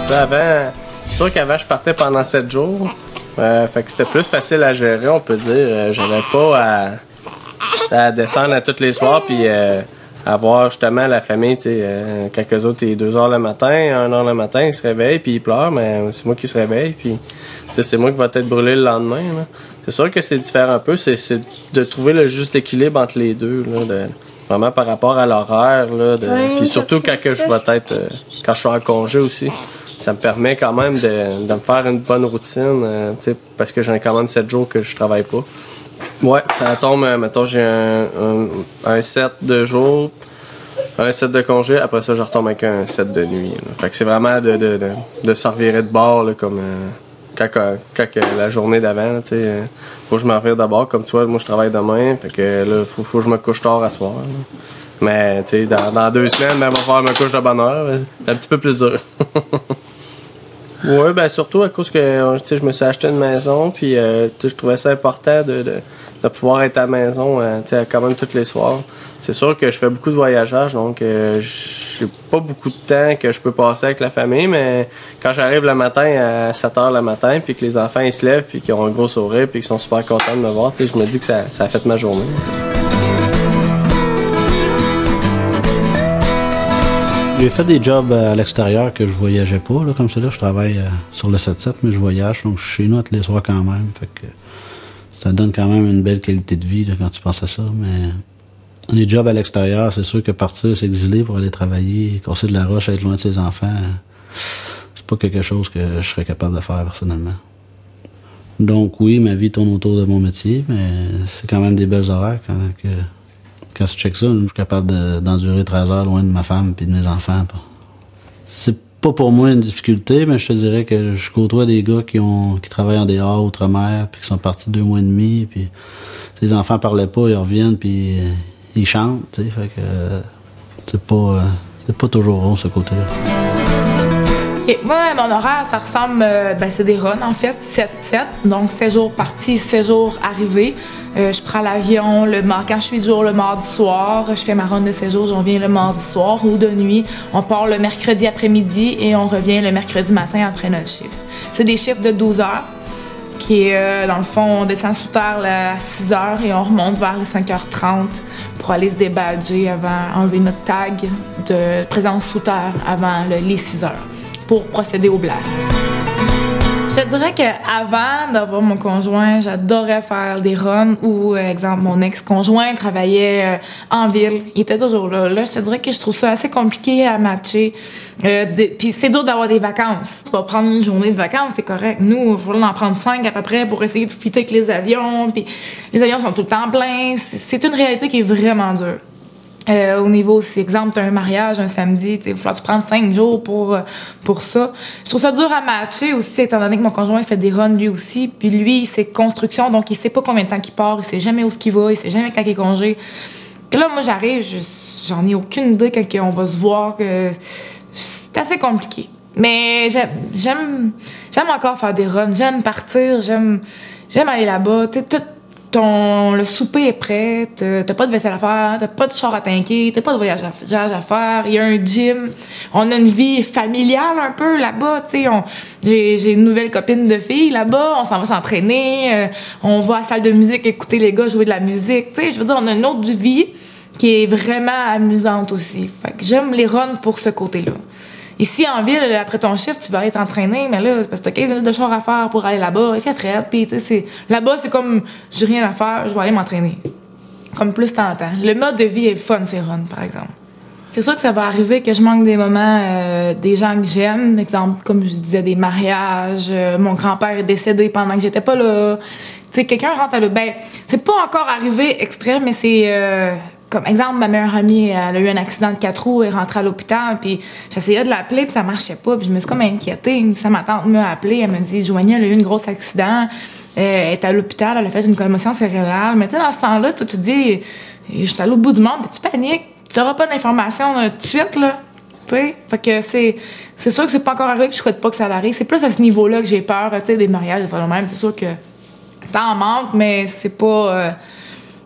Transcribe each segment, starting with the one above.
Tu sais, avant, c'est sûr qu'avant, je partais pendant 7 jours. Fait que c'était plus facile à gérer, on peut dire. J'avais pas à descendre à tous les soirs puis avoir justement la famille, tu sais, quelques autres, il est 2 heures le matin, 1 heure le matin, ils se réveillent puis ils pleurent, mais c'est moi qui se réveille puis c'est moi qui va être brûlé le lendemain. Là. C'est sûr que c'est différent un peu, c'est de trouver le juste équilibre entre les deux, là, vraiment par rapport à l'horaire, puis surtout quand je vais être, quand je suis en congé aussi, ça me permet quand même de me faire une bonne routine, tu sais, parce que j'ai quand même 7 jours que je travaille pas. Ouais, ça tombe, mettons, j'ai un set de jour, un set de congé, après ça, je retombe avec un set de nuit. Là. Fait que c'est vraiment de se revirer de bord, là, comme quand la journée d'avant, tu sais, faut que je m'en revire d'abord. Comme tu vois, moi, je travaille demain, fait que là, faut que je me couche tard à soir. Là. Mais, tu sais, dans 2 semaines, ben, il va falloir me coucher de bonne heure. C'est un petit peu plus dur. Oui, ben surtout à cause que je me suis acheté une maison, puis je trouvais ça important de pouvoir être à la maison quand même tous les soirs. C'est sûr que je fais beaucoup de voyageage, donc j'ai pas beaucoup de temps que je peux passer avec la famille, mais quand j'arrive le matin à 7h le matin, puis que les enfants ils se lèvent, puis qu'ils ont un gros sourire, puis qu'ils sont super contents de me voir, je me dis que ça a fait ma journée. J'ai fait des jobs à l'extérieur que je voyageais pas, là, comme ça. Là, je travaille sur le 7-7, mais je voyage, donc je suis chez nous tous les soirs quand même. Fait que ça donne quand même une belle qualité de vie là, quand tu penses à ça. Mais les jobs à l'extérieur, c'est sûr que partir, s'exiler pour aller travailler, casser de la roche, être loin de ses enfants, c'est pas quelque chose que je serais capable de faire personnellement. Donc oui, ma vie tourne autour de mon métier, mais c'est quand même des belles horaires quand je check ça, je suis capable d'endurer 13 heures loin de ma femme et de mes enfants. C'est pas pour moi une difficulté, mais je te dirais que je côtoie des gars qui travaillent en dehors, outre-mer, puis qui sont partis 2 mois et demi, puis les enfants parlaient pas, ils reviennent, puis ils chantent, tu sais, fait que c'est pas toujours rond ce côté-là. Okay. Moi, mon horaire, ça ressemble, c'est des runs en fait, 7-7, donc 7 jours partis, 7 jours arrivés. Je prends l'avion quand je suis de jour le mardi soir, je fais ma run de 7 jours, je reviens le mardi soir ou de nuit. On part le mercredi après-midi et on revient le mercredi matin après notre chiffre. C'est des chiffres de 12 heures, qui est, dans le fond, on descend sous terre à 6 heures et on remonte vers les 5h30 pour aller se débadger avant, enlever notre tag de présence sous terre avant les 6 heures. Pour procéder au blast. Je te dirais qu'avant d'avoir mon conjoint, j'adorais faire des runs où, exemple, mon ex-conjoint travaillait en ville. Il était toujours là. Là, je te dirais que je trouve ça assez compliqué à matcher. Puis c'est dur d'avoir des vacances. Tu vas prendre une journée de vacances, c'est correct. Nous, il faut en prendre 5 à peu près pour essayer de fitter avec les avions. Puis les avions sont tout le temps pleins. C'est une réalité qui est vraiment dure. Au niveau, si exemple, tu as un mariage un samedi, il va falloir que tu prennes 5 jours pour ça. Je trouve ça dur à matcher aussi, étant donné que mon conjoint fait des runs lui aussi. Puis lui, c'est construction, donc il sait pas combien de temps qu'il part, il sait jamais où il va, il sait jamais quand il est congé. Puis là, moi, j'arrive, j'en ai aucune idée quand on va se voir. C'est assez compliqué. Mais j'aime encore faire des runs, j'aime partir, j'aime aller là-bas. Le souper est prêt, t'as pas de vaisselle à faire, t'as pas de char à tanker, t'as pas de voyage à faire, il y a un gym, on a une vie familiale un peu là-bas, tu sais, j'ai une nouvelle copine de fille là-bas, on s'en va s'entraîner, on va à la salle de musique écouter les gars jouer de la musique, tu sais, je veux dire, on a une autre vie qui est vraiment amusante aussi, fait que j'aime les runs pour ce côté-là. Ici, en ville, après ton chiffre, tu vas aller t'entraîner, mais là, c'est parce que t'as 15 minutes de char à faire pour aller là-bas. Il fait frais, puis tu sais, là-bas, c'est comme, j'ai rien à faire, je vais aller m'entraîner. Comme plus t'entends. Le mode de vie est le fun, c'est run, par exemple. C'est sûr que ça va arriver que je manque des moments, des gens que j'aime. Par exemple, comme je disais, des mariages. Mon grand-père est décédé pendant que j'étais pas là. Tu sais, quelqu'un rentre à l'eau. Ben, c'est pas encore arrivé extrême, mais c'est... Comme exemple, ma meilleure amie, elle a eu un accident de 4 roues, elle est rentrée à l'hôpital, puis j'essayais de l'appeler, puis ça marchait pas, puis je me suis comme inquiétée. Puis ma tante m'a appelée, elle m'a dit « Joanie, elle a eu un gros accident, elle est à l'hôpital, elle a fait une commotion cérébrale. » Mais tu sais, dans ce temps-là, toi, tu te dis « Je suis à l'autre bout du monde, puis tu paniques, tu n'auras pas d'informations tout de suite, là. » Tu sais, fait que c'est sûr que c'est pas encore arrivé, puis je souhaite pas que ça arrive. C'est plus à ce niveau-là que j'ai peur, tu sais, des mariages, des fois même. C'est sûr que t'en manques, mais c'est pas...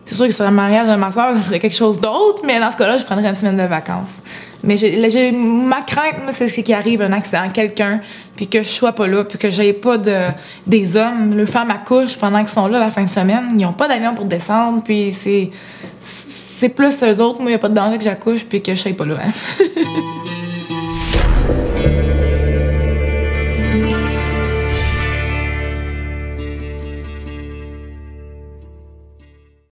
C'est sûr que sur le mariage de ma soeur, ça serait quelque chose d'autre, mais dans ce cas-là, je prendrais une semaine de vacances. Mais ma crainte, moi, c'est ce qui arrive, un accident, quelqu'un, puis que je sois pas là, puis que j'aie pas des hommes, les femmes accouchent pendant qu'ils sont là la fin de semaine, ils ont pas d'avion pour descendre, puis c'est plus eux autres, moi, il y a pas de danger que j'accouche, puis que je sois pas là. Hein.